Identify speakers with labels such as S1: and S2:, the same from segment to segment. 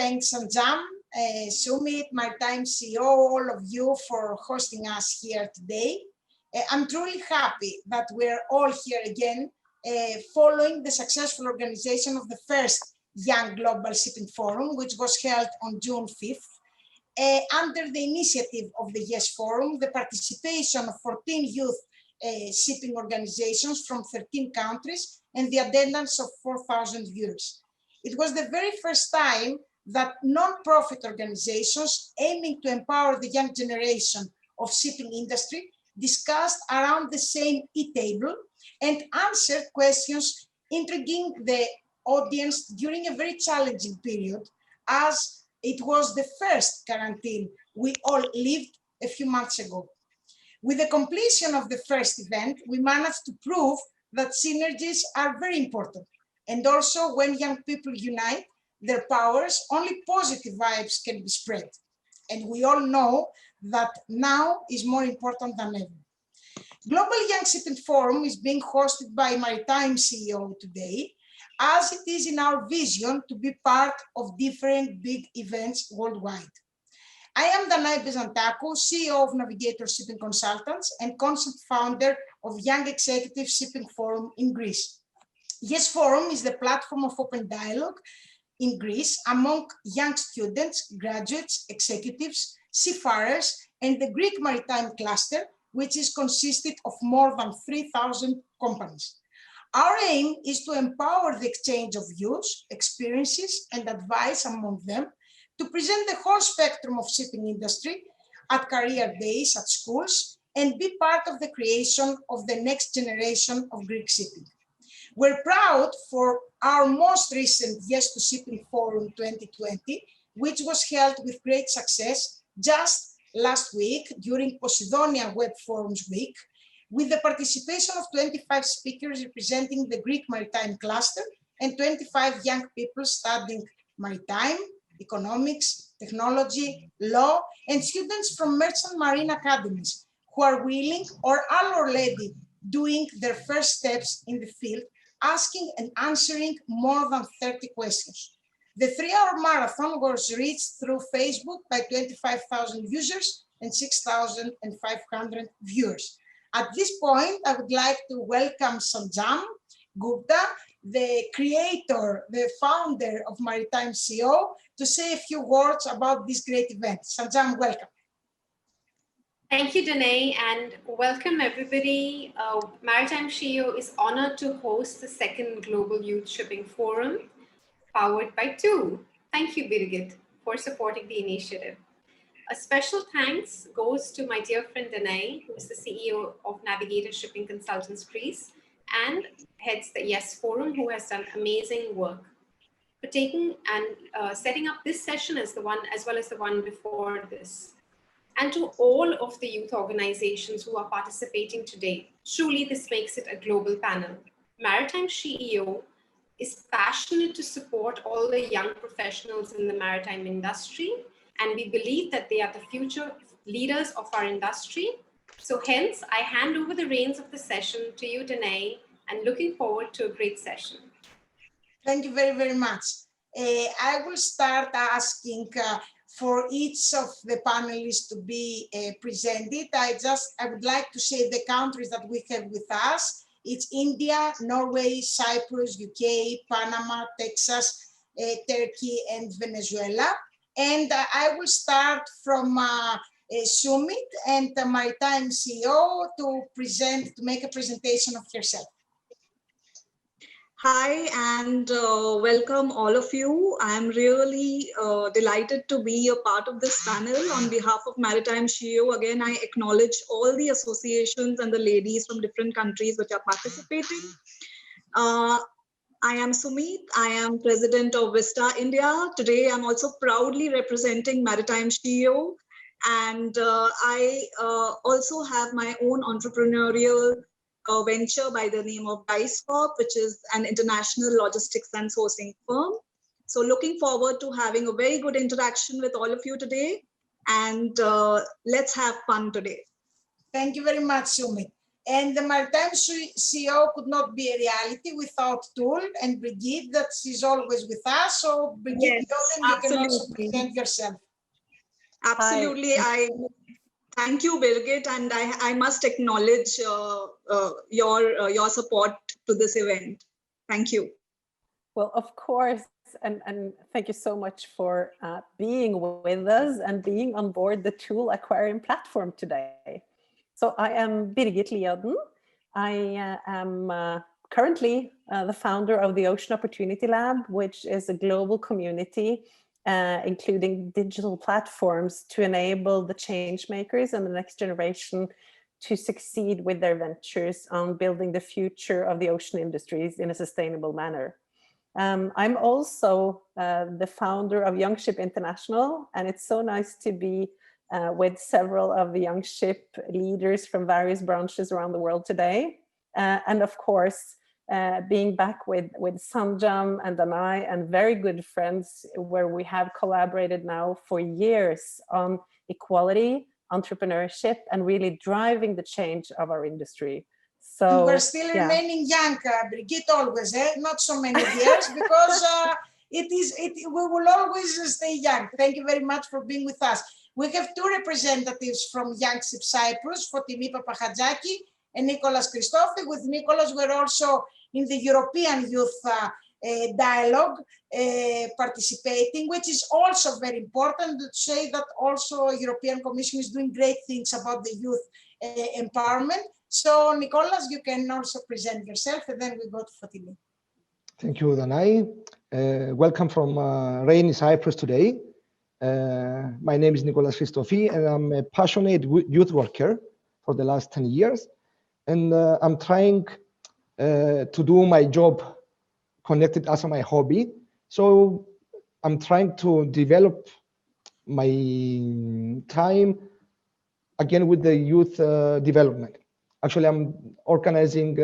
S1: thank Summiit, Maritime SheEO, all of you for hosting us here today. I'm truly happy that we're all here again following the successful organization of the first Young Global Shipping Forum, which was held on June 5th. Under the initiative of the YES Forum, the participation of 14 youth shipping organizations from 13 countries and the attendance of 4,000 viewers. It was the very first time that non-profit organizations aiming to empower the young generation of shipping industry discussed around the same e-table and answered questions intriguing the audience during a very challenging period, as it was the first quarantine we all lived a few months ago. With the completion of the first event, we managed to prove that synergies are very important. And also, when young people unite their powers, only positive vibes can be spread. And we all know that now is more important than ever. Global Young Shipping Forum is being hosted by Maritime SheEO today, as it is in our vision to be part of different big events worldwide. I am Danae Bezantakou, CEO of Navigator Shipping Consultants and concept founder of Young Executive Shipping Forum in Greece. YES Forum is the platform of open dialogue in Greece among young students, graduates, executives, seafarers, and the Greek maritime cluster, which is consisted of more than 3,000 companies. Our aim is to empower the exchange of views, experiences, and advice among them, to present the whole spectrum of shipping industry at career days, at schools, and be part of the creation of the next generation of Greek shipping. We're proud for our most recent Yes to Shipping Forum 2020, which was held with great success just last week during Posidonia Web Forums Week, with the participation of 25 speakers representing the Greek maritime cluster and 25 young people studying maritime, economics, technology, law, and students from merchant marine academies who are willing or are already doing their first steps in the field, asking and answering more than 30 questions. The 3-hour marathon was reached through Facebook by 25,000 users and 6,500 viewers. At this point, I would like to welcome Sanjam Gupta, the creator, the founder of Maritime SheEO, to say a few words about this great event. Sanjam, welcome.
S2: Thank you, Danae, and welcome everybody. Maritime SheEO is honored to host the second Global Youth Shipping Forum, powered by TWO. Thank you, Birgit, for supporting the initiative. A special thanks goes to my dear friend Danae, who is the CEO of Navigator Shipping Consultants Greece and heads the YES Forum, who has done amazing work for taking and setting up this session as the one, as well as the one before this. And to all of the youth organizations who are participating today, truly this makes it a global panel. Maritime SheEO is passionate to support all the young professionals in the maritime industry, and we believe that they are the future leaders of our industry. So hence, I hand over the reins of the session to you, Danae, and looking forward to a great session.
S1: Thank you very, very much. I will start asking for each of the panelists to be presented. I would like to say the countries that we have with us. It's India, Norway, Cyprus, UK, Panama, Texas, Turkey, and Venezuela. And I will start from Summiit and Maritime SheEO to make a presentation of yourself.
S3: Hi, and welcome all of you. I'm really delighted to be a part of this panel on behalf of Maritime SheEO. Again, I acknowledge all the associations and the ladies from different countries which are participating. I am Summiit. I am president of WISTA India. Today, I'm also proudly representing Maritime SheEO. And I also have my own entrepreneurial venture by the name of Dycecorp, which is an international logistics and sourcing firm. So looking forward to having a very good interaction with all of you today. And let's have fun today.
S1: Thank you very much, Summiit. And the Maritime SheEO could not be a reality without Tool and Birgit, that she's always with us. So Birgit,
S3: Yes,
S1: Liodden, you can also
S3: absolutely.
S1: present yourself.
S3: Absolutely. I thank you, Birgit, and I must acknowledge your support to this event. Thank you.
S4: Well, of course, and thank you so much for being with us and being on board the Tool Aquarium platform today. So I am Birgit Liodden. I am currently the founder of the Ocean Opportunity Lab, which is a global community including digital platforms to enable the change makers and the next generation to succeed with their ventures on building the future of the ocean industries in a sustainable manner. I'm also the founder of YoungShip International, and it's so nice to be with several of the YoungShip leaders from various branches around the world today. And of course, being back with Sanjam and Danae and very good friends where we have collaborated now for years on equality, entrepreneurship, and really driving the change of our industry. So
S1: we're still remaining young, Birgit, always, not so many years, because we will always stay young. Thank you very much for being with us. We have two representatives from YoungShip Cyprus, Fotini, Papachatzaki, and Nicolas Christophe. With Nicolas, we're also in the European Youth Dialogue participating, which is also very important to say that also European Commission is doing great things about the youth empowerment. So Nicolas, you can also present yourself, and then we go to Fotini.
S5: Thank you, Danae. Welcome from rainy Cyprus today. My name is Nicolas Christophe, and I'm a passionate youth worker for the last 10 years. And I'm trying to do my job connected as my hobby. So I'm trying to develop my time again with the youth development. Actually, I'm organizing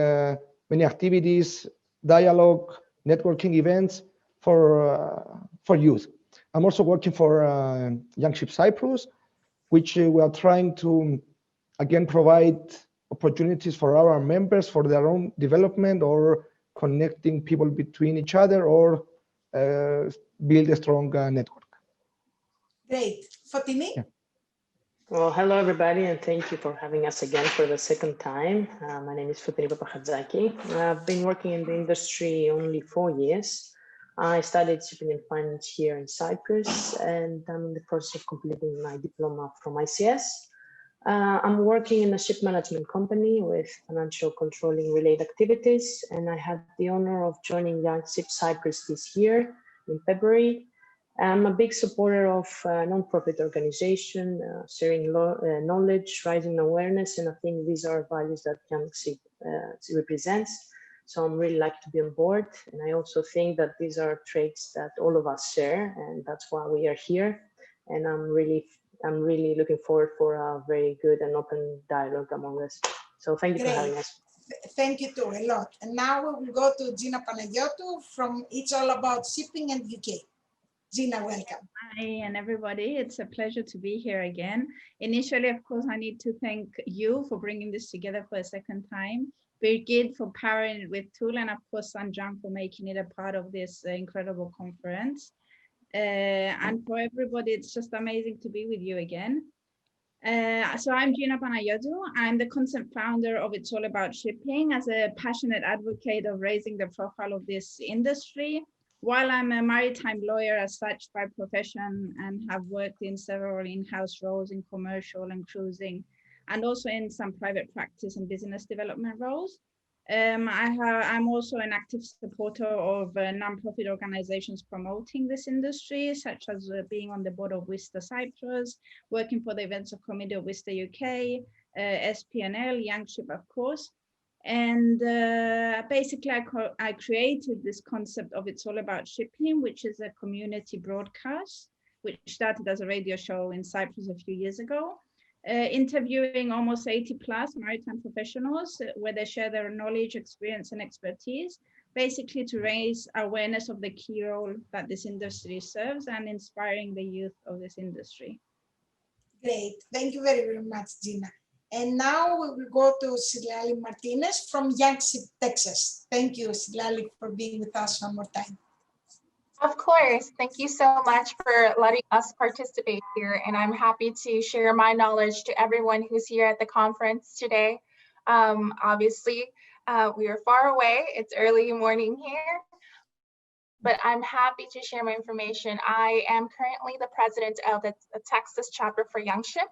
S5: many activities, dialogue, networking events for youth. I'm also working for YoungShip Cyprus, which we are trying to, again, provide opportunities for our members for their own development or connecting people between each other or build a strong network.
S1: Great. Fotini?
S5: Yeah.
S6: Well, hello, everybody, and thank you for having us again for the second time. My name is Fotini Papachatzaki. I've been working in the industry only 4 years. I studied shipping and finance here in Cyprus, and I'm in the process of completing my diploma from ICS. I'm working in a ship management company with financial controlling related activities, and I had the honor of joining YoungShip Cyprus this year in February. I'm a big supporter of non-profit organization, sharing knowledge, raising awareness, and I think these are values that YoungShip represents. So I'm really lucky to be on board, and I also think that these are traits that all of us share, and that's why we are here. And I'm really looking forward for a very good and open dialogue among us. So thank you for having us.
S1: Thank you too, a lot. And now we will go to Gina Panayiotou from It's All About Shipping and UK. Gina, welcome.
S7: Hi, and everybody. It's a pleasure to be here again. Initially, of course, I need to thank you for bringing this together for a second time, Birgit for powering it with Tool, and of course, Sanjam for making it a part of this incredible conference. And for everybody, it's just amazing to be with you again. So I'm Gina Panayiotou. I'm the concept founder of It's All About Shipping as a passionate advocate of raising the profile of this industry. While I'm a maritime lawyer as such by profession and have worked in several in-house roles in commercial and cruising, and also in some private practice and business development roles. I'm also an active supporter of non-profit organizations promoting this industry, such as being on the board of WISTA Cyprus, working for the events of committee of WISTA UK, SPNL, YoungShip, of course. And basically, I created this concept of It's All About Shipping, which is a community broadcast, which started as a radio show in Cyprus a few years ago, interviewing almost 80 plus maritime professionals where they share their knowledge, experience, and expertise, basically to raise awareness of the key role that this industry serves and inspiring the youth of this industry.
S1: Great. Thank you very, very much, Gina. And now we will go to Citlalli Martinez from YoungShip, Texas. Thank you, Citlalli, for being with us one more time.
S8: Of course. Thank you so much for letting us participate here. And I'm happy to share my knowledge to everyone who's here at the conference today. Obviously, we are far away. It's early morning here, but I'm happy to share my information. I am currently the president of the Texas chapter for YoungShip.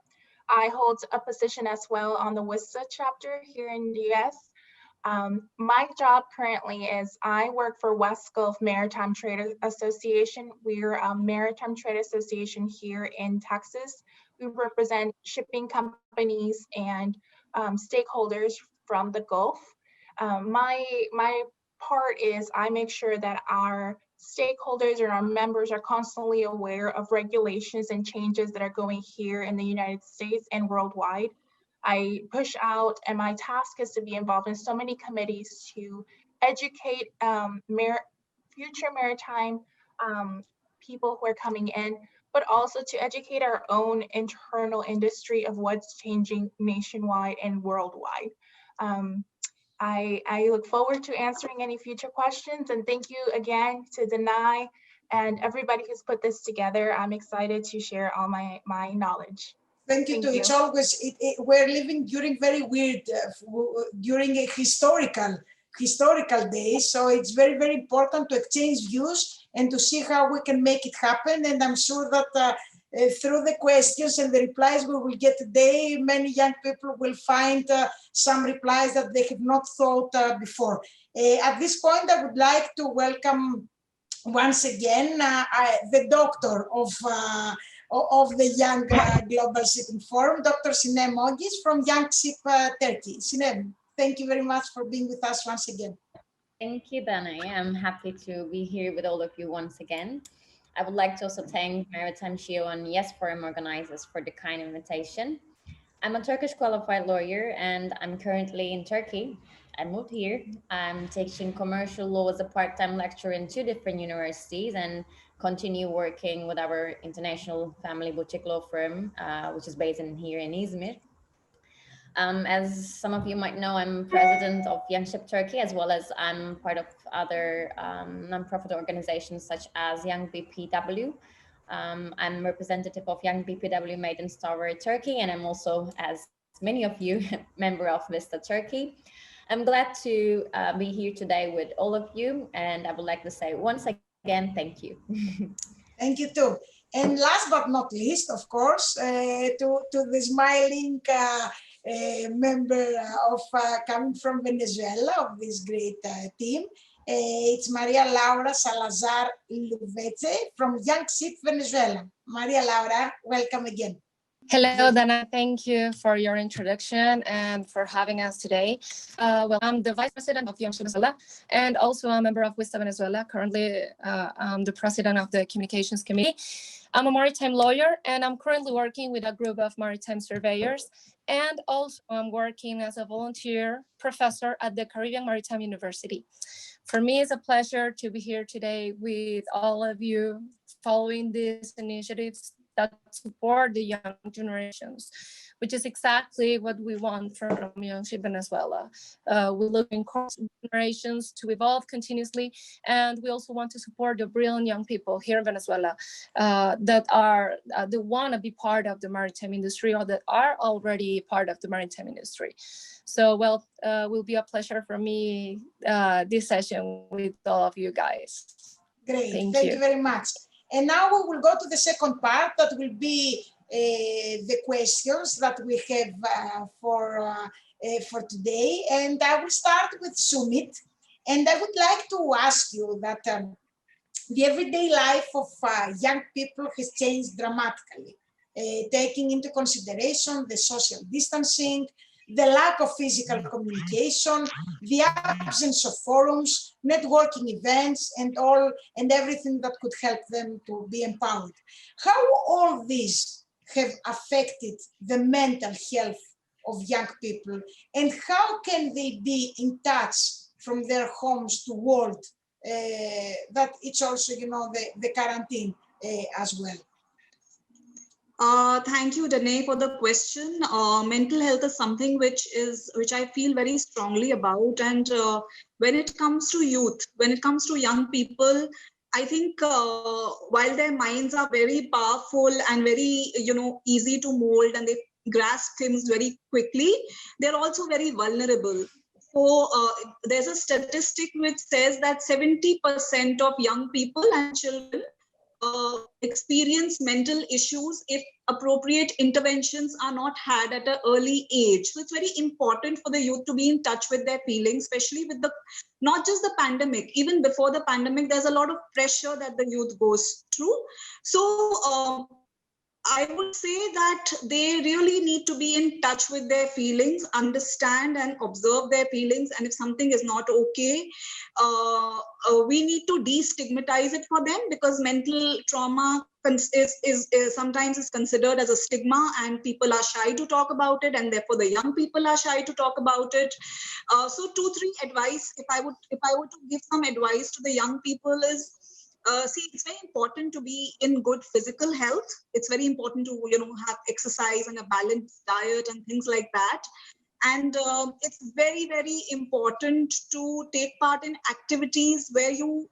S8: I hold a position as well on the WISTA chapter here in the US. My job currently is I work for West Gulf Maritime Trade Association. We're a maritime trade association here in Texas. We represent shipping companies and stakeholders from the Gulf. My part is I make sure that our stakeholders and our members are constantly aware of regulations and changes that are going here in the United States and worldwide. I push out, and my task is to be involved in so many committees to educate future maritime people who are coming in, but also to educate our own internal industry of what's changing nationwide and worldwide. I look forward to answering any future questions, and thank you again to Danae and everybody who's put this together. I'm excited to share all my knowledge.
S1: Thank you too. It's always, we're living during very weird, during a historical days. So it's very, very important to exchange views and to see how we can make it happen. And I'm sure that through the questions and the replies we will get today, many young people will find some replies that they have not thought before. At this point, I would like to welcome once again the doctor of the Young Global Shipping Forum, Dr. Sinem Ogis from YoungShip, Turkey. Sinem, thank you very much for being with us once again.
S9: Thank you, Danae. I'm happy to be here with all of you once again. I would like to also thank Maritime SheEO and Yes Forum organizers for the kind invitation. I'm a Turkish qualified lawyer and I'm currently in Turkey. I moved here. I'm teaching commercial law as a part-time lecturer in 2 different universities and continue working with our international family boutique law firm, which is based here in Izmir. As some of you might know, I'm president of YoungShip Turkey, as well as I'm part of other nonprofit organizations such as Young BPW. I'm representative of Young BPW Maiden Star Turkey, and I'm also, as many of you, member of WISTA Turkey. I'm glad to be here today with all of you, and I would like to say once again, thank you.
S1: Thank you too. And last but not least, of course, to the smiling member of coming from Venezuela of this great team. It's Maria Laura Salazar Luvece from YoungShip, Venezuela. Maria Laura, welcome again.
S10: Hello, Dana. Thank you for your introduction and for having us today. Well, I'm the Vice President of YoungShip Venezuela and also a member of WISTA Venezuela. Currently, I'm the President of the Communications Committee. I'm a maritime lawyer and I'm currently working with a group of maritime surveyors. And also I'm working as a volunteer professor at the Caribbean Maritime University. For me, it's a pleasure to be here today with all of you following these initiatives that support the young generations, which is exactly what we want from YoungShip Venezuela. We're looking for generations to evolve continuously, and we also want to support the brilliant young people here in Venezuela that want to be part of the maritime industry or that are already part of the maritime industry. So, well, it will be a pleasure for me this session with all of you guys.
S1: Great, thank you very much. And now we will go to the second part that will be the questions that we have for today. And I will start with Summiit. And I would like to ask you that the everyday life of young people has changed dramatically, taking into consideration the social distancing, the lack of physical communication, the absence of forums, networking events, and everything that could help them to be empowered. How all these have affected the mental health of young people, and how can they be in touch from their homes to world? That it's also, you know, the quarantine as well.
S3: Thank you, Danae, for the question. Mental health is something which I feel very strongly about. And when it comes to youth, when it comes to young people, I think while their minds are very powerful and very, easy to mold, and they grasp things very quickly, they're also very vulnerable. So there's a statistic which says that 70% of young people and children experience mental issues if appropriate interventions are not had at an early age. So it's very important for the youth to be in touch with their feelings, especially with not just the pandemic, even before the pandemic, there's a lot of pressure that the youth goes through. So I would say that they really need to be in touch with their feelings, understand and observe their feelings. And if something is not okay, we need to destigmatize it for them, because mental trauma is sometimes is considered as a stigma, and people are shy to talk about it, and therefore the young people are shy to talk about it. So 2-3 advice, if I were to give some advice to the young people is, see, it's very important to be in good physical health. It's very important to, have exercise and a balanced diet and things like that. And it's very, very important to take part in activities where you,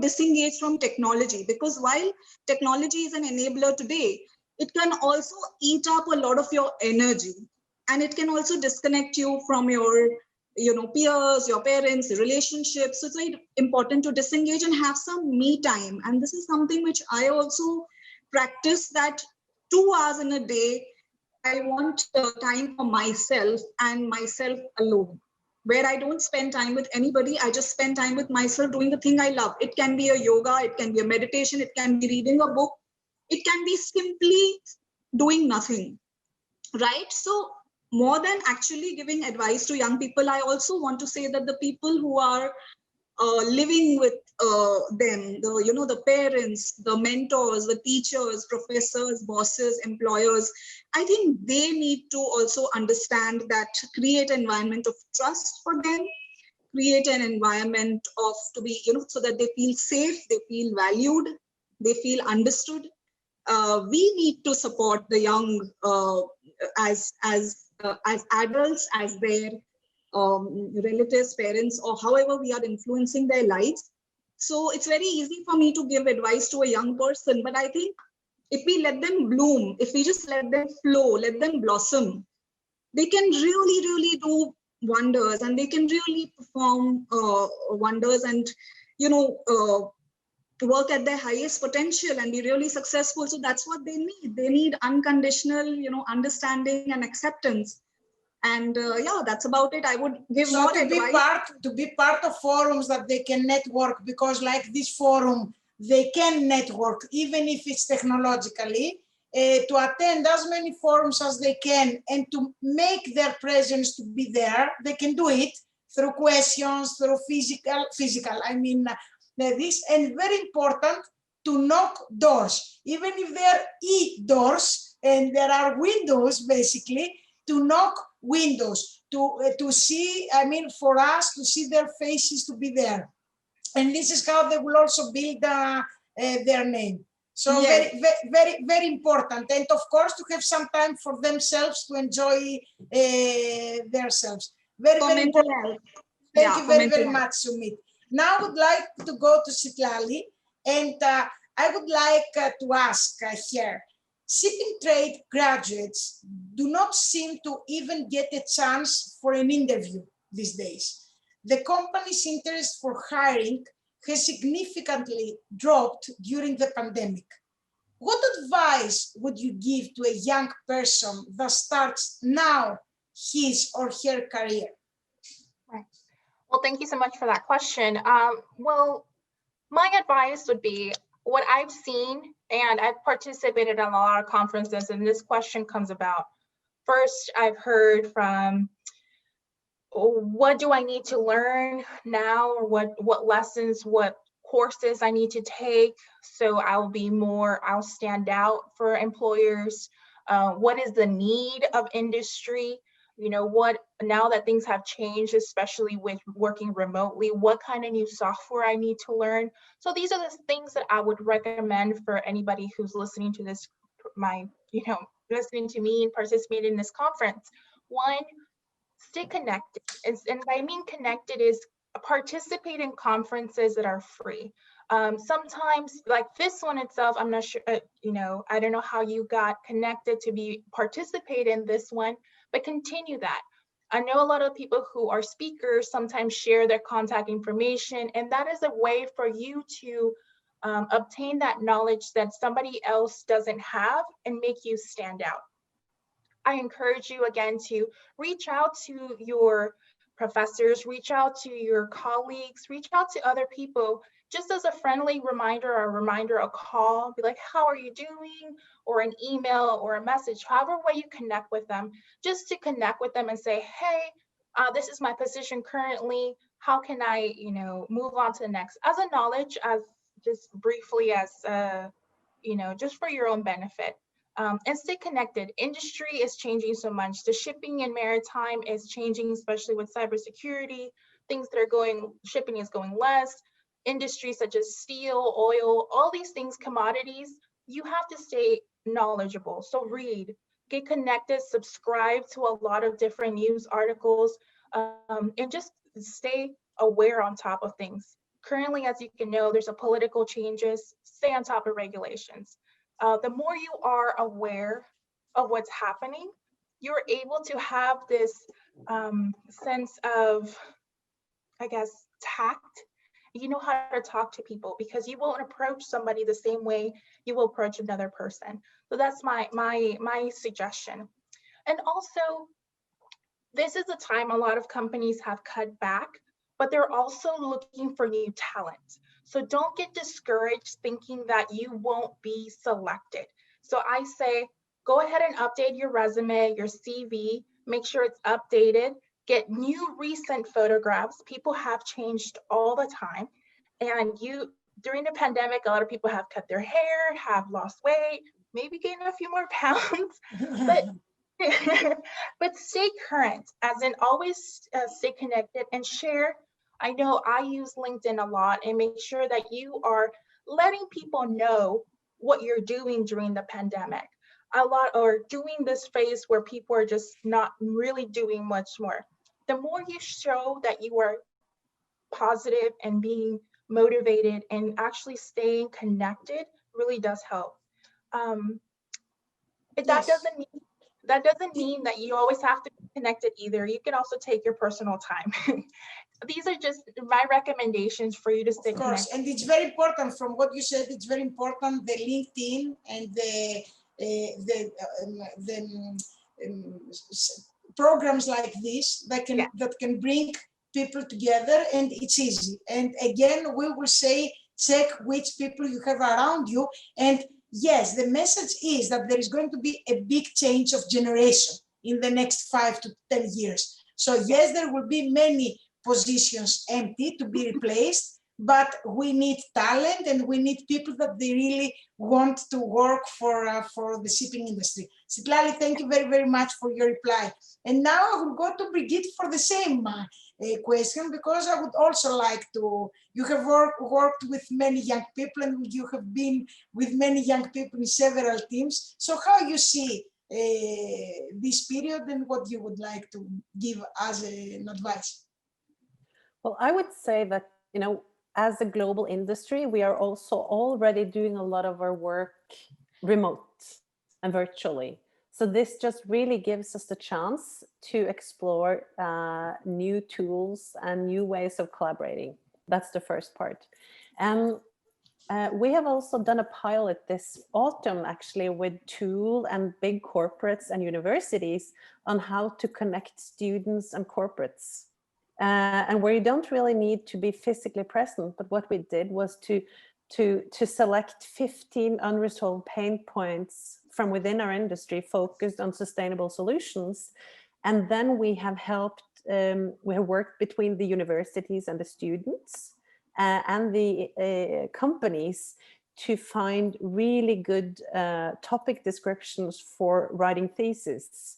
S3: disengage from technology, because while technology is an enabler today, it can also eat up a lot of your energy, and it can also disconnect you from your peers, your parents, relationships. So it's very important to disengage and have some me time. And this is something which I also practice, that 2 hours in a day, I want time for myself and myself alone, where I don't spend time with anybody. I just spend time with myself doing the thing I love. It can be a yoga, it can be a meditation, it can be reading a book, it can be simply doing nothing, right? So more than actually giving advice to young people, I also want to say that the people who are living with them, the parents, the mentors, the teachers, professors, bosses, employers, I think they need to also understand that, create an environment of trust for them, create an environment of to be, so that they feel safe, they feel valued, they feel understood. We need to support the young as adults, as their relatives, parents, or however we are influencing their lives. So it's very easy for me to give advice to a young person, but I think if we let them bloom, if we just let them flow, let them blossom, they can really, really do wonders, and they can really perform wonders, and work at their highest potential and be really successful. So that's what they need. They need unconditional, understanding and acceptance. And yeah, that's about it. I would give more advice.
S1: To be part of forums that they can network, because like this forum, they can network, even if it's technologically, to attend as many forums as they can, and to make their presence to be there. They can do it through questions, through physical, I mean, this, and very important to knock doors, even if they're e-doors and there are windows, basically, to knock windows, to see, I mean, for us to see their faces, to be there. And this is how they will also build their name. So yes. very important. And of course, to have some time for themselves to enjoy themselves. Very important. Thank you very much, Summiit. Now I would like to go to Citlalli, and I would like to ask here, shipping trade graduates do not seem to even get a chance for an interview these days. The company's interest for hiring has significantly dropped during the pandemic. What advice would you give to a young person that starts now his or her career?
S8: Right. Well, thank you so much for that question. Well, my advice would be what I've seen, and I've participated in a lot of conferences, and this question comes about. First, I've heard from, what do I need to learn now, or what lessons, what courses I need to take so I'll stand out for employers. What is the need of industry? What, now that things have changed, especially with working remotely, what kind of new software I need to learn. So these are the things that I would recommend for anybody who's listening to this listening to me and participating in this conference. One, stay connected. And by I mean connected is participate in conferences that are free. Sometimes like this one itself, I'm not sure, I don't know how you got connected to participate in this one, but continue that. I know a lot of people who are speakers sometimes share their contact information, and that is a way for you to obtain that knowledge that somebody else doesn't have and make you stand out. I encourage you again to reach out to your professors, reach out to your colleagues, reach out to other people, just as a friendly reminder, a call, be like, how are you doing? Or an email or a message, however way you connect with them, just to connect with them and say, hey, this is my position currently. How can I, move on to the next? As a knowledge, as just briefly as, just for your own benefit. And stay connected. Industry is changing so much. The shipping and maritime is changing, especially with cybersecurity. Things that are shipping is going less. Industries such as steel, oil, all these things, commodities, you have to stay knowledgeable. So read, get connected, subscribe to a lot of different news articles, and just stay aware on top of things. Currently, as you can know, there's a political changes, stay on top of regulations. The more you are aware of what's happening, you're able to have this sense of, I guess, tact. You know how to talk to people because you won't approach somebody the same way you will approach another person. So that's my suggestion. And also, this is a time a lot of companies have cut back, but they're also looking for new talent. So don't get discouraged thinking that you won't be selected. So I say, go ahead and update your resume, your CV, make sure it's updated, get new recent photographs. People have changed all the time. And during the pandemic, a lot of people have cut their hair, have lost weight, maybe gained a few more pounds, but stay current, as in always stay connected and share. I know I use LinkedIn a lot and make sure that you are letting people know what you're doing during the pandemic. Or doing this phase where people are just not really doing much more. The more you show that you are positive and being motivated and actually staying connected really does help. That doesn't mean that you always have to be connected either. You can also take your personal time. These are just my recommendations for you to stay connected. Of course,
S1: and it's very important from what you said, it's very important, the LinkedIn and the programs like this that can bring people together, and it's easy. And again, we will say, check which people you have around you. And yes, the message is that there is going to be a big change of generation in the next 5 to 10 years. So yes, there will be many positions empty to be replaced, but we need talent and we need people that they really want to work for the shipping industry. Citlalli, thank you very, very much for your reply. And now I will go to Birgit for the same question, because I would also like to, you have worked with many young people and you have been with many young people in several teams. So how you see this period and what you would like to give as an advice?
S4: Well, I would say that, as a global industry, we are also already doing a lot of our work remote and virtually. So this just really gives us the chance to explore new tools and new ways of collaborating. That's the first part. And we have also done a pilot this autumn, actually, with TOOL and big corporates and universities on how to connect students and corporates. And where you don't really need to be physically present, but what we did was to select 15 unresolved pain points from within our industry focused on sustainable solutions. And then we have helped, we have worked between the universities and the students and the companies to find really good topic descriptions for writing theses.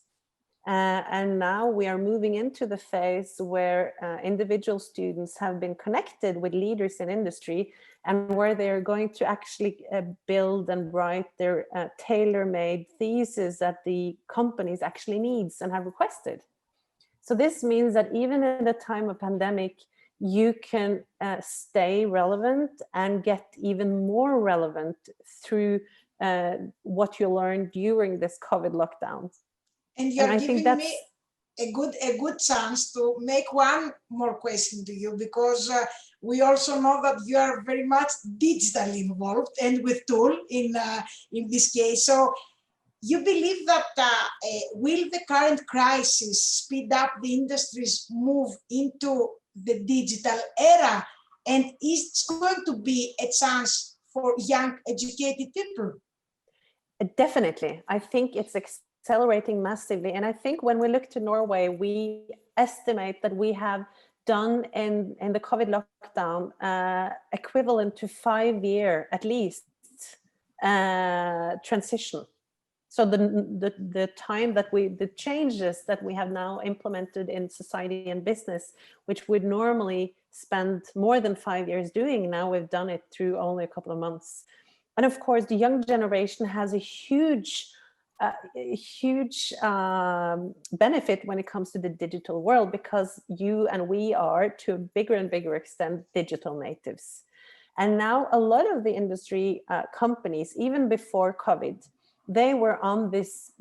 S4: And now we are moving into the phase where individual students have been connected with leaders in industry and where they're going to actually build and write their tailor-made thesis that the companies actually needs and have requested. So this means that even in the time of pandemic, you can stay relevant and get even more relevant through what you learned during this COVID lockdown.
S1: And you're
S4: I
S1: giving
S4: think
S1: me a good chance to make one more question to you, because we also know that you are very much digitally involved and with tool in this case. So you believe that will the current crisis speed up the industry's move into the digital era, and is it going to be a chance for young educated people?
S4: Definitely. I think it's accelerating massively. And I think when we look to Norway, we estimate that we have done in the COVID lockdown equivalent to 5-year at least transition. So the time that the changes that we have now implemented in society and business, which would normally spend more than 5 years doing, now we've done it through only a couple of months. And of course, the young generation has a huge benefit when it comes to the digital world, because you and we are, to a bigger and bigger extent, digital natives. And now a lot of the industry companies, even before COVID, they were on this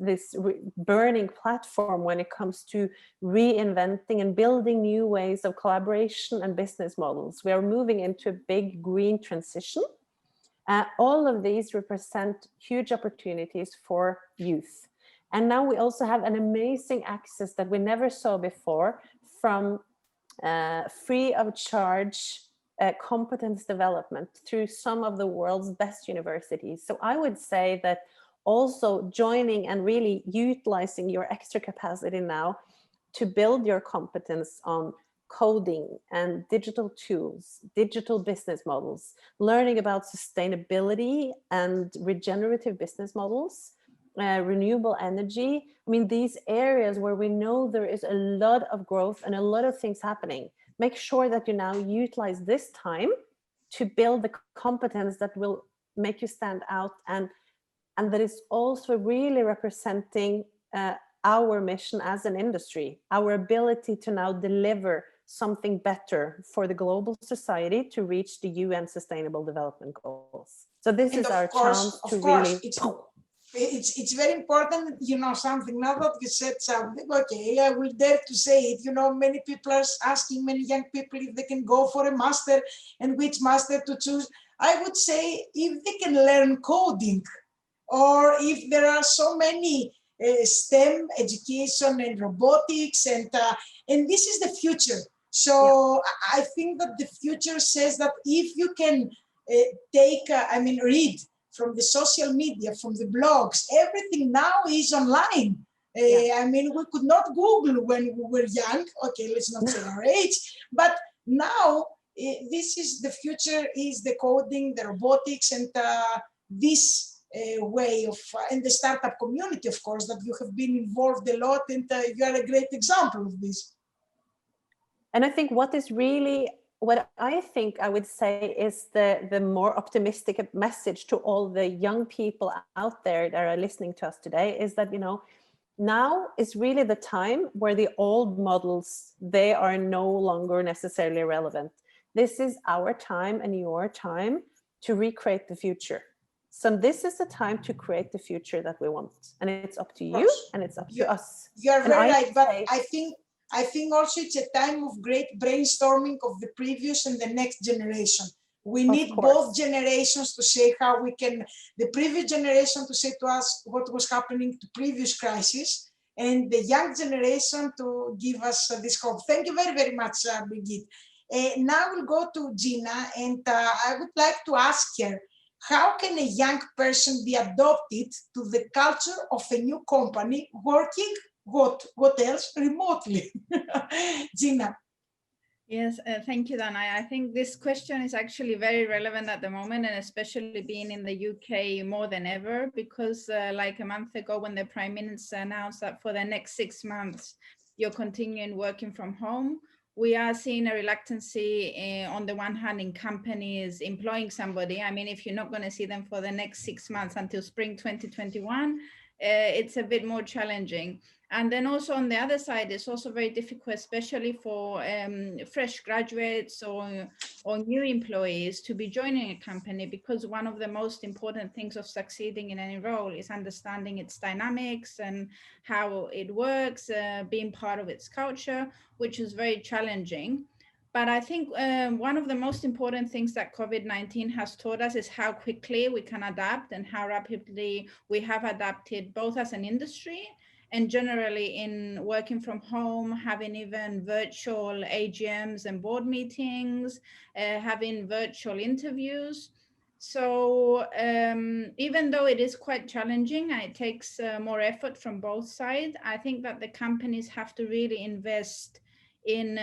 S4: burning platform when it comes to reinventing and building new ways of collaboration and business models. We are moving into a big green transition. All of these represent huge opportunities for youth. And now we also have an amazing access that we never saw before from free of charge competence development through some of the world's best universities. So I would say that also joining and really utilizing your extra capacity now to build your competence on coding and digital tools, digital business models, learning about sustainability and regenerative business models, renewable energy. I mean, these areas where we know there is a lot of growth and a lot of things happening. Make sure that you now utilize this time to build the competence that will make you stand out, and that is also really representing our mission as an industry, our ability to now deliver something better for the global society to reach the UN Sustainable Development Goals. So this is our chance to really...
S1: It's very important, you know, something, now that you said something, okay, I will dare to say it, you know, many people are asking, many young people, if they can go for a master and which master to choose. I would say if they can learn coding, or if there are so many STEM education and robotics, and this is the future. So yeah. I think that the future says that if you can read from the social media, from the blogs, everything now is online. I mean, we could not Google when we were young. Okay, let's not say our age, but now this is the future, is the coding, the robotics, and this way of, and the startup community, of course, that you have been involved a lot, and you are a great example of this.
S4: And I think what I think I would say is the more optimistic message to all the young people out there that are listening to us today is that, you know, now is really the time where the old models, they are no longer necessarily relevant. This is our time and your time to recreate the future. So this is the time to create the future that we want. And it's up to you and it's up to us.
S1: You're very right, but I think also it's a time of great brainstorming of the previous and the next generation. We need both generations to say how we can, the previous generation to say to us what was happening to previous crises, and the young generation to give us this hope. Thank you very, very much, Birgit. Now we'll go to Gina, and I would like to ask her, how can a young person be adopted to the culture of a new company working what else remotely? Gina.
S7: Yes, thank you, Danae. I think this question is actually very relevant at the moment, and especially being in the UK more than ever, because like a month ago when the Prime Minister announced that for the next 6 months, you're continuing working from home, we are seeing a reluctancy on the one hand in companies employing somebody. I mean, if you're not going to see them for the next 6 months until spring 2021, it's a bit more challenging. And then also on the other side, it's also very difficult, especially for fresh graduates or new employees to be joining a company, because one of the most important things of succeeding in any role is understanding its dynamics and how it works, being part of its culture, which is very challenging. But I think one of the most important things that COVID-19 has taught us is how quickly we can adapt and how rapidly we have adapted, both as an industry and generally in working from home, having even virtual AGMs and board meetings, having virtual interviews. So even though it is quite challenging and it takes more effort from both sides, I think that the companies have to really invest in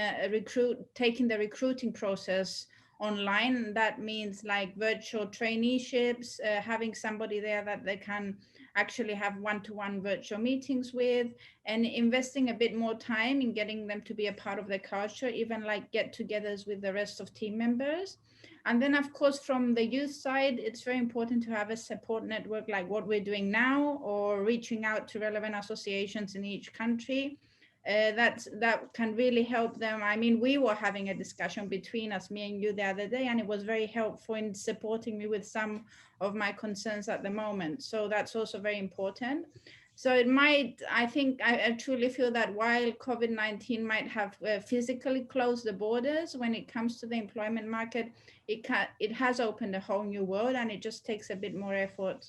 S7: taking the recruiting process online. That means like virtual traineeships, having somebody there that they can actually have one-to-one virtual meetings with, and investing a bit more time in getting them to be a part of the culture, even like get-togethers with the rest of team members. And then of course, from the youth side, it's very important to have a support network like what we're doing now, or reaching out to relevant associations in each country. That can really help them. I mean, we were having a discussion between us, me and you, the other day, and it was very helpful in supporting me with some of my concerns at the moment. So that's also very important. So it might, I think, I truly feel that while COVID-19 might have physically closed the borders when it comes to the employment market, it has opened a whole new world, and it just takes a bit more effort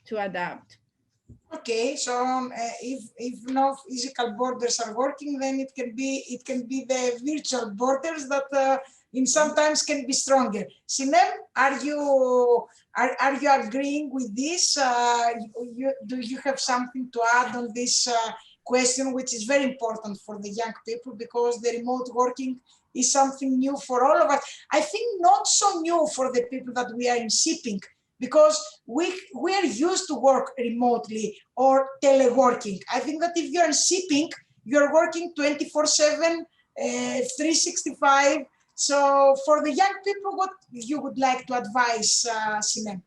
S7: to adapt.
S1: Okay, so if no physical borders are working, then it can be the virtual borders that in sometimes can be stronger. Sinem, are you agreeing with this? Do you have something to add on this question, which is very important for the young people, because the remote working is something new for all of us. I think not so new for the people that we are in shipping, because we are used to work remotely or teleworking. I think that if you're in shipping, you're working 24/7, 365. So for the young people, what you would like to advise, Sinem?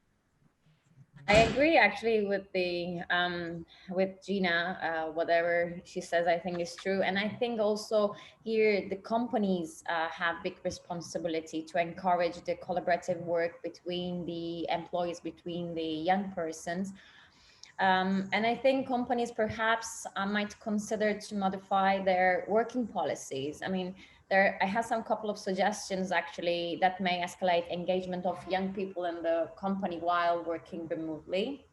S9: I agree actually with Gina. Whatever she says, I think is true. And I think also here the companies have big responsibility to encourage the collaborative work between the employees, between the young persons. And I think companies perhaps might consider to modify their working policies. I mean, I have some couple of suggestions actually that may escalate engagement of young people in the company while working remotely.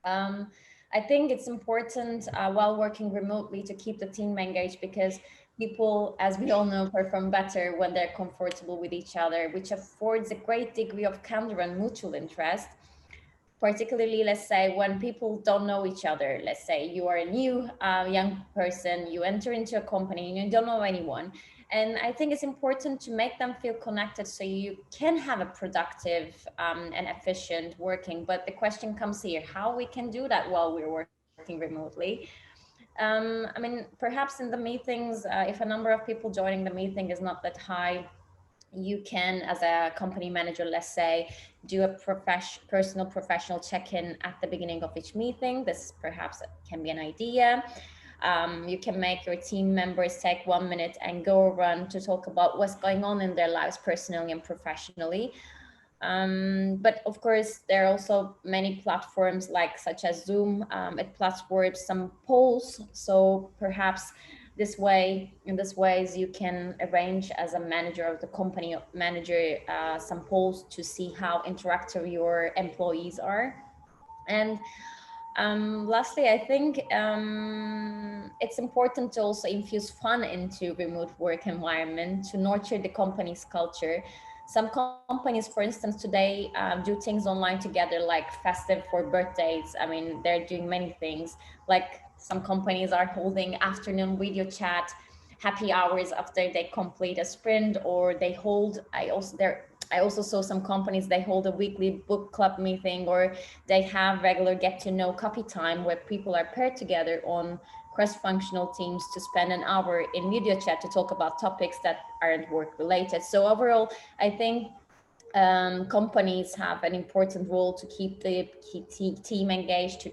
S9: I think it's important while working remotely to keep the team engaged, because people, as we all know, perform better when they're comfortable with each other, which affords a great degree of candor and mutual interest. Particularly, let's say, when people don't know each other. Let's say you are a new young person, you enter into a company and you don't know anyone. And I think it's important to make them feel connected so you can have a productive and efficient working. But the question comes here, how we can do that while we're working remotely? I mean, perhaps in the meetings, if a number of people joining the meeting is not that high, you can, as a company manager, let's say, do a personal professional check-in at the beginning of each meeting. This perhaps can be an idea. You can make your team members take 1 minute and go run to talk about what's going on in their lives personally and professionally. But of course, there are also many platforms such as Zoom. It platforms some polls. So perhaps in this ways, you can arrange as a manager of the company some polls to see how interactive your employees are. And lastly, I think it's important to also infuse fun into remote work environment to nurture the company's culture. Some companies, for instance, today do things online together, like festive for birthdays. I mean, they're doing many things. Like some companies are holding afternoon video chat, happy hours after they complete a sprint, or they hold, I also saw some companies, they hold a weekly book club meeting, or they have regular get to know coffee time where people are paired together on cross-functional teams to spend an hour in video chat to talk about topics that aren't work related. So overall, I think companies have an important role to keep the team engaged,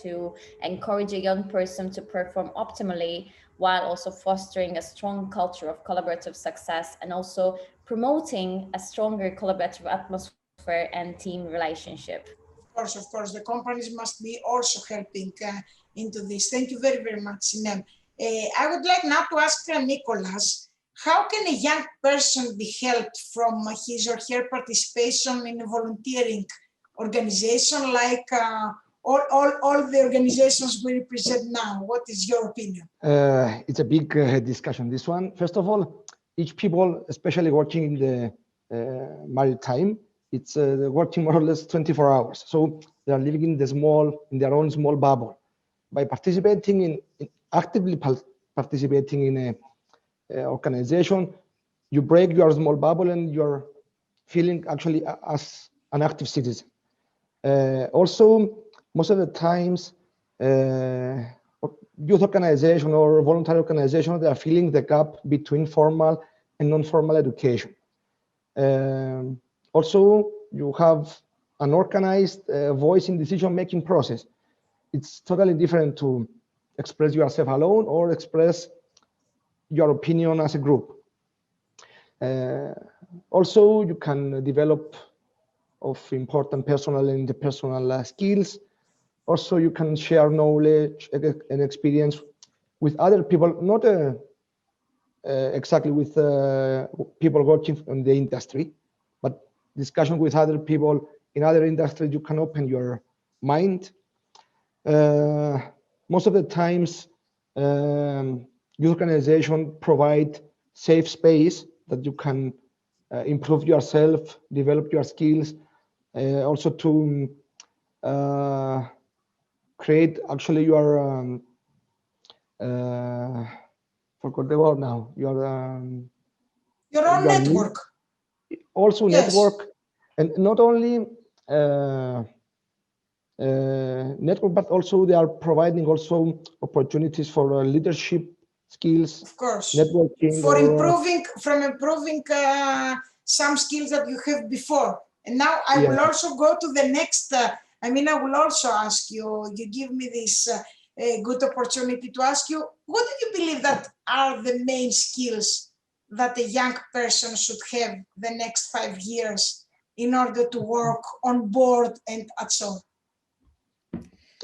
S9: to encourage a young person to perform optimally, while also fostering a strong culture of collaborative success and also promoting a stronger collaborative atmosphere and team relationship.
S1: Of course, the companies must be also helping into this. Thank you very, very much, Sinem. I would like now to ask Nicolas, how can a young person be helped from his or her participation in a volunteering organization like all the organizations we represent now? What is your opinion?
S5: It's a big discussion, this one. First of all, each people, especially working in the maritime, it's working more or less 24 hours. So they are living in their own small bubble. By participating actively participating in a organization, you break your small bubble and you're feeling actually as an active citizen. Also, most of the times, youth organization or voluntary organization, they are filling the gap between formal and non-formal education. Also, you have an organized voice in decision-making process. It's totally different to express yourself alone or express your opinion as a group. Also, you can develop of important personal and interpersonal skills. Also, you can share knowledge and experience with other people, not exactly with people working in the industry, but discussion with other people in other industries. You can open your mind. Most of the times, youth organization provide safe space that you can improve yourself, develop your skills, also to create actually your forgot the word now, your
S1: own network.
S5: Also
S1: yes.
S5: Network, and not only network, but also they are providing also opportunities for leadership skills,
S1: of course,
S5: networking,
S1: for improving some skills that you have before. And now I will also go to the next. I will also ask you. You give me this good opportunity to ask you. What do you believe that are the main skills that a young person should have the next 5 years in order to work on board and at shore?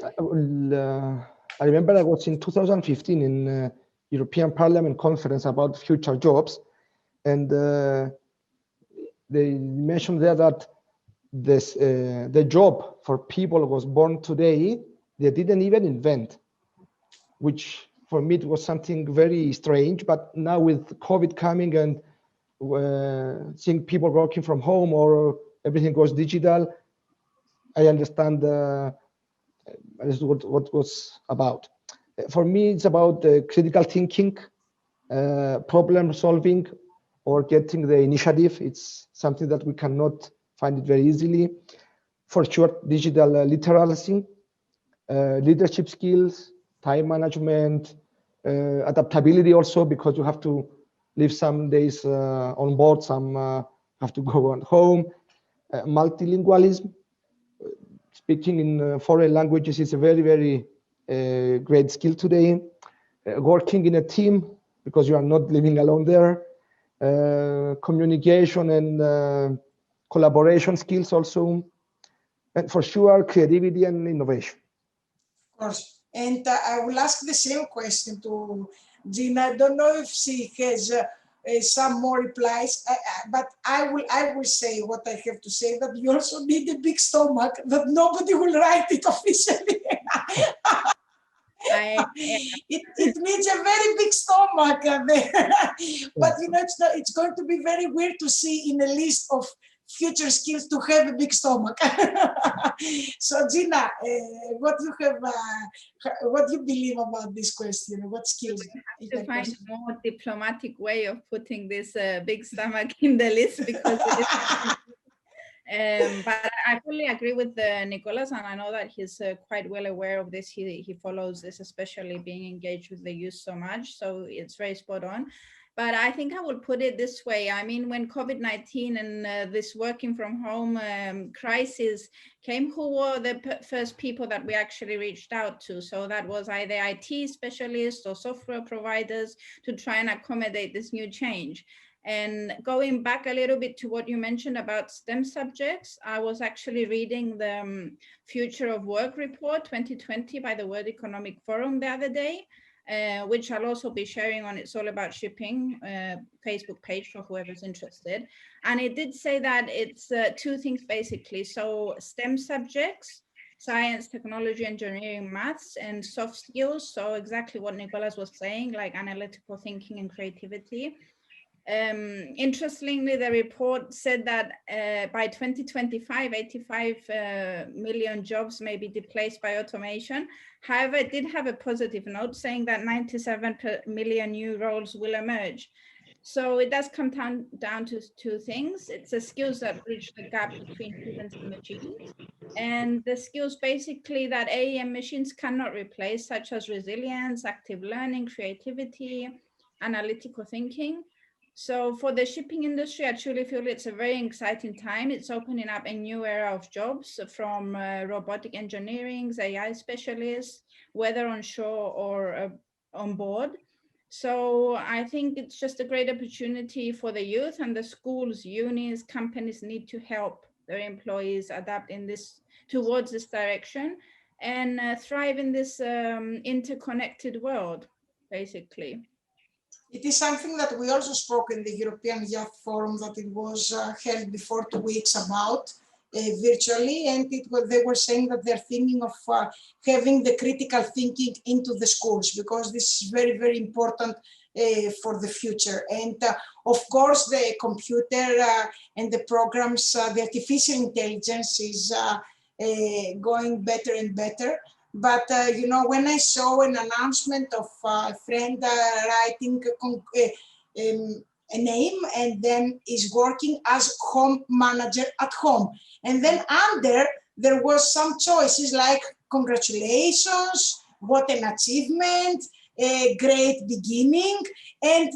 S5: I remember I was in 2015 in European Parliament conference about future jobs, and they mentioned there that the job for people who was born today, they didn't even invent, which for me it was something very strange. But now with COVID coming and seeing people working from home or everything goes digital, I understand what was about. For me, it's about critical thinking, problem solving, or getting the initiative. It's something that we cannot find it very easily. For sure, digital literacy, leadership skills, time management, adaptability also, because you have to live some days on board, some have to go on home. Multilingualism, speaking in foreign languages is a very, very great skill today. Working in a team, because you are not living alone there. Communication and collaboration skills also. And for sure, creativity and innovation.
S1: Of course. And I will ask the same question to Gina. I don't know if she has some more replies, but I will say what I have to say, that you also need a big stomach, that nobody will write it officially. It needs a very big stomach there. But it's going to be very weird to see in a list of future skills to have a big stomach. So Gina, what do you believe about this question? What skills?
S7: I have to find a more diplomatic way of putting this big stomach in the list, because it is but I fully agree with Nicolas, and I know that he's quite well aware of this. He follows this, especially being engaged with the youth so much. So it's very spot on. But I think I would put it this way. I mean, when COVID-19 and this working from home crisis came, who were the first people that we actually reached out to? So that was either IT specialists or software providers to try and accommodate this new change. And going back a little bit to what you mentioned about STEM subjects, I was actually reading the Future of Work report 2020 by the World Economic Forum the other day, which I'll also be sharing on It's All About Shipping Facebook page for whoever's interested. And it did say that it's two things basically. So STEM subjects, science, technology, engineering, maths, and soft skills. So exactly what Nicolas was saying, like analytical thinking and creativity. Interestingly, the report said that by 2025, 85 million jobs may be displaced by automation. However, it did have a positive note saying that 97 million new roles will emerge. So it does come down to two things. It's the skills that bridge the gap between humans and machines, and the skills basically that AI and machines cannot replace, such as resilience, active learning, creativity, analytical thinking. So for the shipping industry, I truly feel it's a very exciting time. It's opening up a new era of jobs from robotic engineering, AI specialists, whether on shore or on board. So I think it's just a great opportunity for the youth, and the schools, unis, companies need to help their employees adapt in this towards this direction and thrive in this interconnected world, basically.
S1: It is something that we also spoke in the European Youth Forum that it was held before 2 weeks about virtually, and they were saying that they're thinking of having the critical thinking into the schools, because this is very, very important for the future. And of course, the computer and the programs, the artificial intelligence is going better and better. But, you know, when I saw an announcement of a friend writing a name and then is working as home manager at home. And then under, there was some choices like, congratulations, what an achievement, a great beginning. And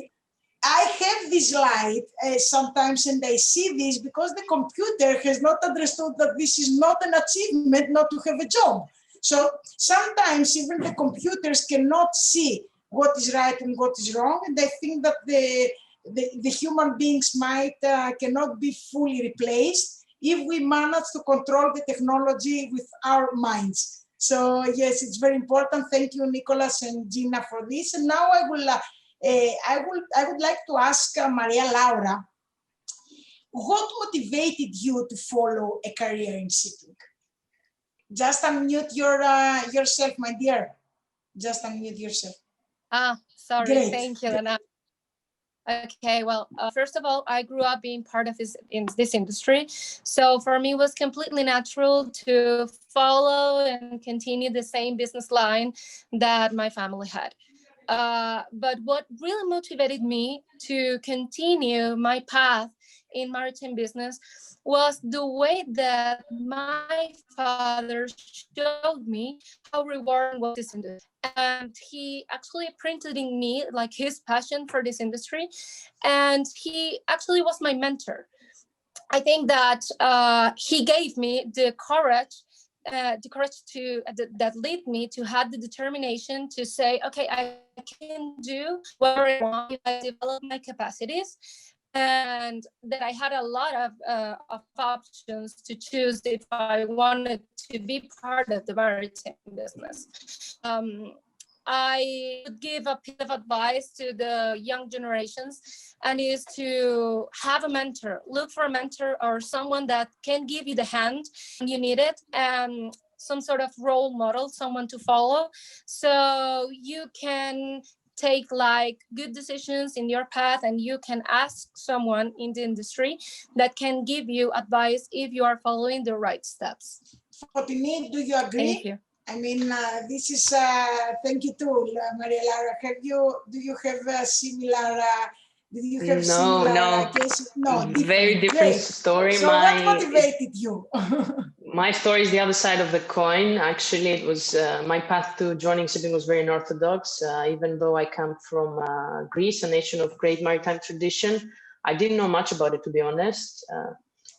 S1: I have this light sometimes, and I see this because the computer has not understood that this is not an achievement not to have a job. So sometimes even the computers cannot see what is right and what is wrong, and I think that the human beings might cannot be fully replaced if we manage to control the technology with our minds. So yes, it's very important. Thank you, Nicolas and Gina, for this. And now I would like to ask Maria Laura, what motivated you to follow a career in shipping? Just unmute yourself, my dear. Just unmute yourself.
S10: Sorry.
S1: Great.
S10: Thank you, Danae. Okay, well, first of all, I grew up being part of this industry. So for me, it was completely natural to follow and continue the same business line that my family had. But what really motivated me to continue my path in maritime business was the way that my father showed me how rewarding was this industry. And he actually printed in me like his passion for this industry. And he actually was my mentor. I think that he gave me the courage that led me to have the determination to say, okay, I can do whatever I want if I develop my capacities. And that I had a lot of options to choose if I wanted to be part of the maritime business. I would give a piece of advice to the young generations, and is to have a mentor. Look for a mentor or someone that can give you the hand when you need it, and some sort of role model, someone to follow, so you can take like good decisions in your path, and you can ask someone in the industry that can give you advice if you are following the right steps.
S1: Fotini, do you agree?
S10: Thank you.
S1: I mean, this is, thank you too, Maria Laura. Do you have a similar Did you have
S6: No,
S1: similar cases? No,
S6: very different
S1: Great.
S6: story.
S1: So what motivated you?
S6: My story is the other side of the coin. Actually, it was my path to joining shipping was very unorthodox. Even though I come from Greece, a nation of great maritime tradition, I didn't know much about it, to be honest.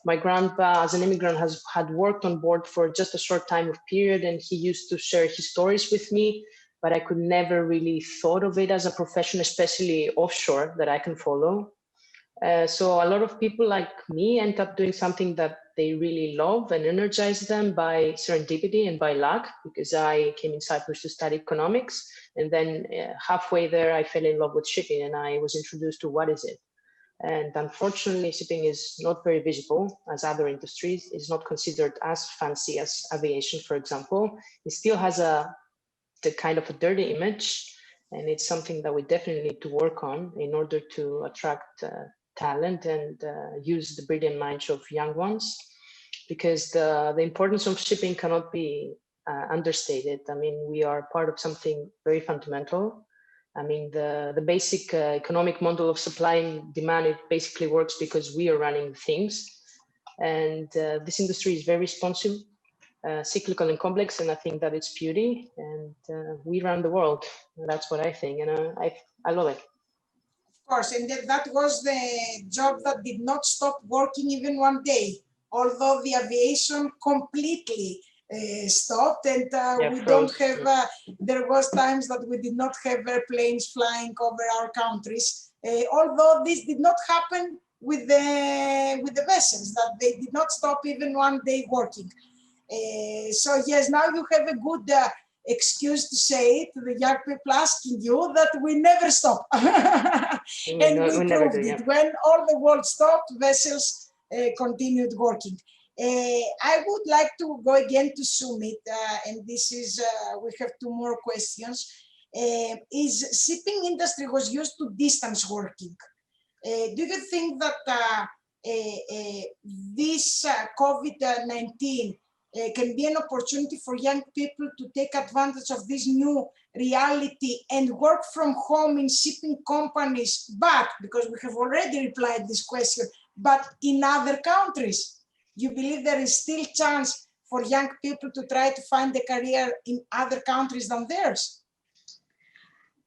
S6: My grandpa, as an immigrant, had worked on board for just a short time of period, and he used to share his stories with me, but I could never really thought of it as a profession, especially offshore, that I can follow. So a lot of people like me end up doing something that they really love and energize them by serendipity and by luck, because I came in Cyprus to study economics. And then halfway there, I fell in love with shipping and I was introduced to what is it. And unfortunately, shipping is not very visible as other industries. It's not considered as fancy as aviation, for example. It still has the kind of a dirty image. And it's something that we definitely need to work on in order to attract talent and use the brilliant minds of young ones, because the importance of shipping cannot be understated. I mean, we are part of something very fundamental. I mean, the basic economic model of supply and demand, it basically works because we are running things. And this industry is very responsive, cyclical and complex, and I think that it's beauty, and we run the world. And that's what I think, and I love it.
S1: Of course, and that was the job that did not stop working even one day, although the aviation completely stopped, and we don't have, there was times that we did not have airplanes flying over our countries, although this did not happen with the vessels, that they did not stop even one day working. So yes, now you have a good excuse to say to the young people asking you that we never stop. And we proved it. When all the world stopped, vessels continued working. I would like to go again to Summiit, and this is, we have two more questions. Is shipping industry was used to distance working? Do you think that this COVID-19 can be an opportunity for young people to take advantage of this new reality and work from home in shipping companies, but, because we have already replied this question, but in other countries? You believe there is still chance for young people to try to find a career in other countries than theirs?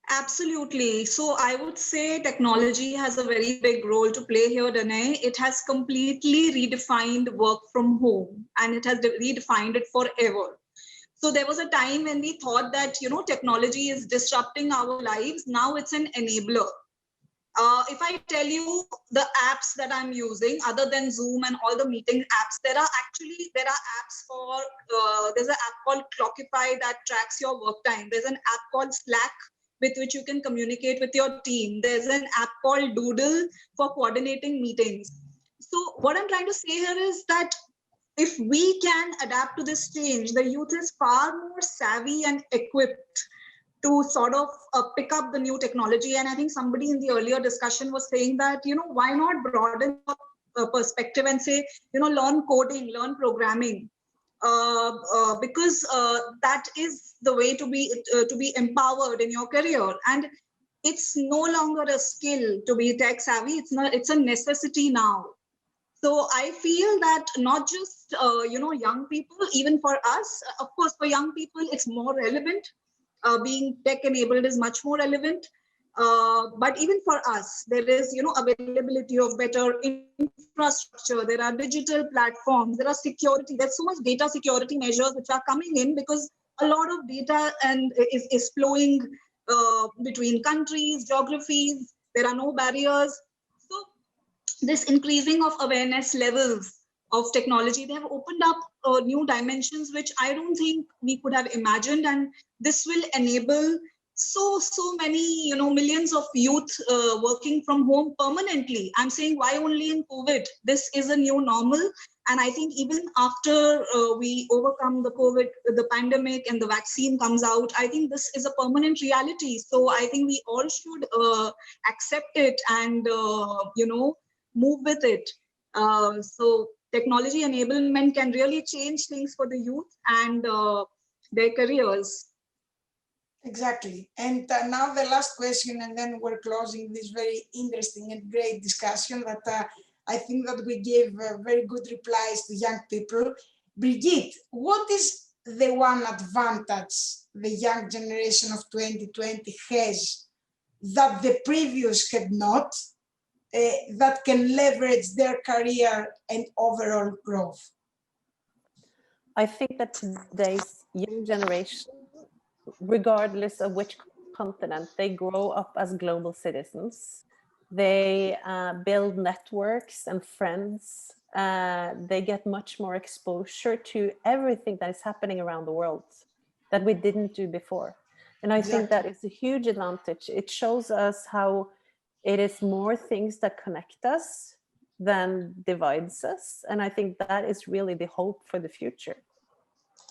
S3: Absolutely. So I would say technology has a very big role to play here, Danae. It has completely redefined work from home, and it has redefined it forever. So there was a time when we thought that, you know, technology is disrupting our lives. Now it's an enabler. If I tell you the apps that I'm using, other than Zoom and all the meeting apps, there are apps for, there's an app called Clockify that tracks your work time. There's an app called Slack with which you can communicate with your team. There's an app called Doodle for coordinating meetings. So what I'm trying to say here is that if we can adapt to this change, the youth is far more savvy and equipped to sort of pick up the new technology. And I think somebody in the earlier discussion was saying that, you know, why not broaden the perspective and say, you know, learn coding, learn programming, because that is the way to be empowered in your career. And it's no longer a skill to be tech savvy. It's a necessity now. So I feel that not just, you know, young people, even for us, of course, for young people, it's more relevant. Being tech enabled is much more relevant. But even for us, there is, you know, availability of better infrastructure. There are digital platforms. There are security. There's so much data security measures which are coming in because a lot of data is flowing between countries, geographies. There are no barriers. So this increasing of awareness levels of technology, they have opened up new dimensions which I don't think we could have imagined, and this will enable so many, you know, millions of youth working from home permanently. I'm saying, why only in COVID? This is a new normal, and I think even after we overcome the COVID, the pandemic, and the vaccine comes out, I think this is a permanent reality. So I think we all should accept it and you know, move with it. So technology enablement can really change things for the youth and their careers.
S1: Exactly. And now the last question, and then we're closing this very interesting and great discussion that I think that we gave very good replies to young people. Birgit, what is the one advantage the young generation of 2020 has that the previous had not, that can leverage their career and overall growth?
S4: I think that today's young generation, regardless of which continent, they grow up as global citizens. They build networks and friends. They get much more exposure to everything that is happening around the world that we didn't do before. And I think that is a huge advantage. It shows us how it is more things that connect us than divides us. And I think that is really the hope for the future.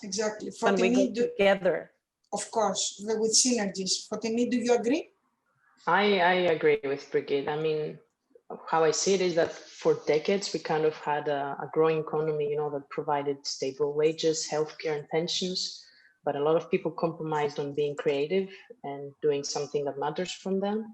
S1: Exactly.
S4: When we go together.
S1: Of course, with synergies. Fotini, do you agree?
S6: I agree with Birgit. I mean, how I see it is that for decades, we kind of had a growing economy, you know, that provided stable wages, healthcare, and pensions. But a lot of people compromised on being creative and doing something that matters from them.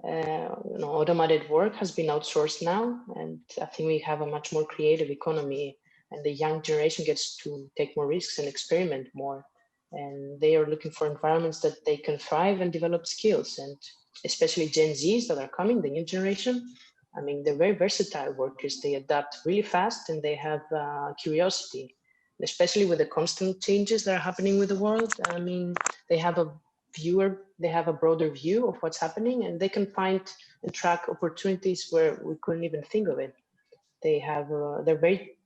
S6: You know, automated work has been outsourced now, and I think we have a much more creative economy, and the young generation gets to take more risks and experiment more. And they are looking for environments that they can thrive and develop skills. And especially Gen Zs that are coming, the new generation, I mean, they're very versatile workers. They adapt really fast and they have curiosity, especially with the constant changes that are happening with the world. I mean, they have a broader view of what's happening, and they can find and track opportunities where we couldn't even think of it. They're very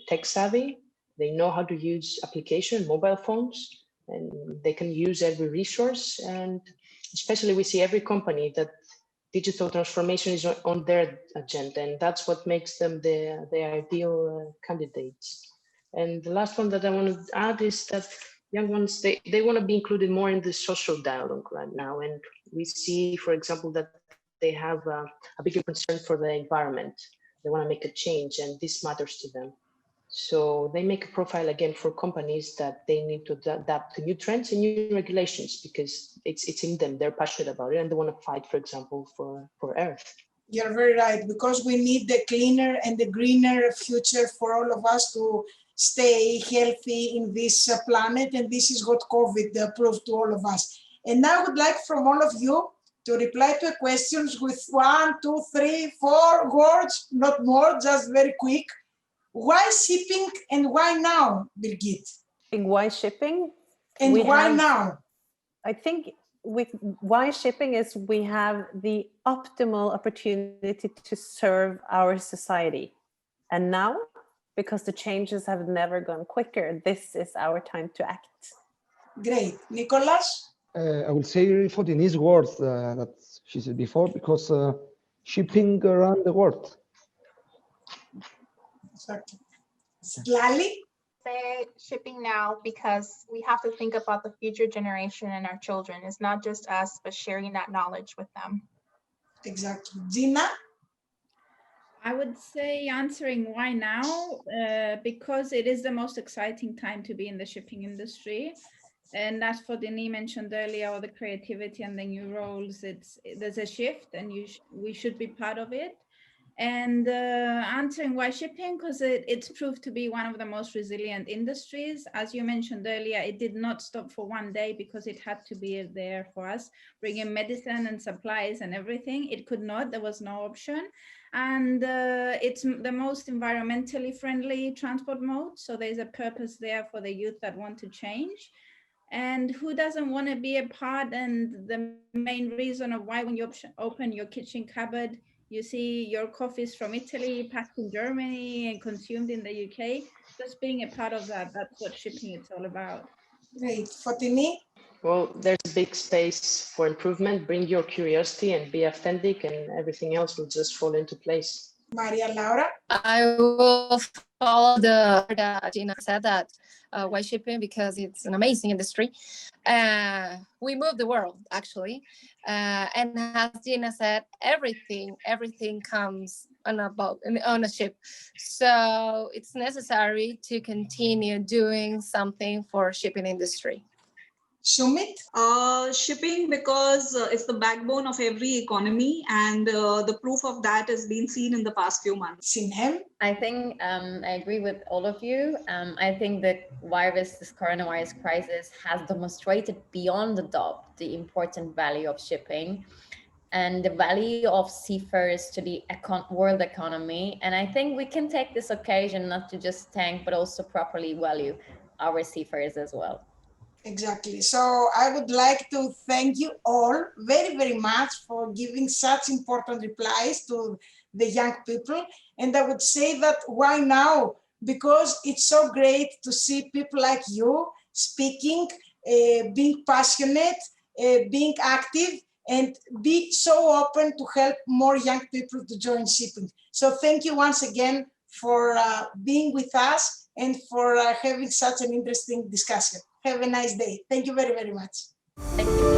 S6: tech savvy. They know how to use application, mobile phones, and they can use every resource. And especially we see every company that digital transformation is on their agenda, and that's what makes them the ideal candidates. And the last one that I want to add is that young ones, they want to be included more in the social dialogue right now. And we see, for example, that they have a bigger concern for the environment. They want to make a change, and this matters to them. So they make a profile again for companies that they need to adapt to new trends and new regulations because it's in them. They're passionate about it and they want to fight, for example, for Earth.
S1: You're very right, because we need the cleaner and the greener future for all of us to stay healthy in this planet. And this is what COVID proved to all of us. And now I would like from all of you to reply to questions with 1, 2, 3, 4 words, not more, just very quick. Why shipping and why now, Birgit?
S4: Why shipping?
S1: And why now?
S4: I think with why shipping is we have the optimal opportunity to serve our society. And now, because the changes have never gone quicker, this is our time to act.
S1: Great. Nicolas?
S5: I will say Fotini's words that she said before, because shipping around the world.
S1: Exactly. Citlalli?
S8: Say shipping now because we have to think about the future generation and our children. It's not just us, but sharing that knowledge with them.
S1: Exactly. Gina?
S7: I would say answering why now, because it is the most exciting time to be in the shipping industry. And as Fotini mentioned earlier, all the creativity and the new roles, there's a shift and we should be part of it. And answering why shipping, because it's proved to be one of the most resilient industries. As you mentioned earlier, it did not stop for one day because it had to be there for us, bringing medicine and supplies and everything. It could not, there was no option. And it's the most environmentally friendly transport mode. So there's a purpose there for the youth that want to change. And who doesn't want to be a part? And the main reason of why when you open your kitchen cupboard, you see your coffees from Italy, packed in Germany and consumed in the UK. Just being a part of that, that's what shipping is all about.
S1: Great. Fotini?
S6: Well, there's a big space for improvement. Bring your curiosity and be authentic, and everything else will just fall into place.
S1: Maria Laura?
S10: I will follow the Gina said that why shipping, because it's an amazing industry. We move the world actually, and as Gina said, everything comes on a boat, on a ship. So it's necessary to continue doing something for shipping industry.
S1: Summiit?
S3: Shipping, because it's the backbone of every economy, and the proof of that has been seen in the past few months.
S1: Sinem?
S9: I think I agree with all of you. I think that this coronavirus crisis has demonstrated beyond a doubt the important value of shipping and the value of seafarers to the world economy. And I think we can take this occasion not to just thank, but also properly value our seafarers as well.
S1: Exactly. So I would like to thank you all very, very much for giving such important replies to the young people. And I would say that why now? Because it's so great to see people like you speaking, being passionate, being active, and be so open to help more young people to join shipping. So thank you once again for being with us and for having such an interesting discussion. Have a nice day. Thank you very, very much.
S9: Thank you.